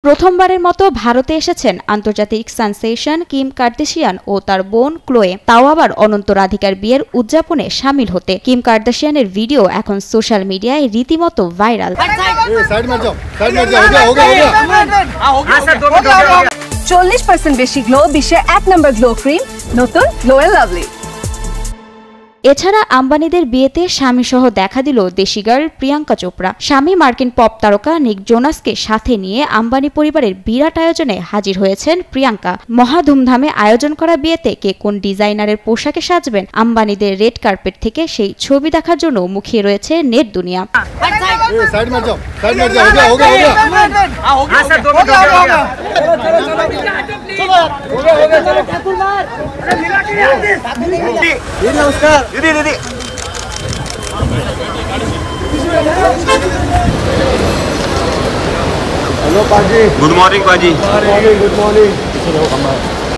প্রথমবারের মতো ভারতে এসেছেন আন্তর্জাতিক সেন্সেশন কিম কার্দাশিয়ান ও তার বোন ক্লোয়ে, তাও আবার অনন্ত রাধিকার বিয়ের উদযাপনে শামিল হতে। কিম কার্দাশিয়ানের ভিডিও এখন সোশ্যাল মিডিয়ায় রীতিমতো ভাইরাল। 40% বেশি গ্লো, বিশ্বের 1 নম্বর গ্লো ক্রিম, নতুন গ্লো এন্ড লাভলি। এছাড়া আম্বানিদের বিয়েতে স্বামীসহ দেখা দিল দেশি গার্ল প্রিয়াঙ্কা চোপড়া। স্বামী মার্কিন পপ তারকা নিক জোনাসকে সাথে নিয়ে আম্বানি পরিবারের বিরাট আয়োজনে হাজির হয়েছেন প্রিয়াঙ্কা। মহা ধুমধামে আয়োজন করা বিয়েতে কে কোন ডিজাইনারের পোশাকে সাজবেন, আম্বানিদের রেড কার্পেট থেকে সেই ছবি দেখার জন্য মুখিয়ে রয়েছে নেট দুনিয়া। नमस्कार दीदी दीदी हेलो पाजी गुड मॉर्निंग पाजी गुड मॉर्निंग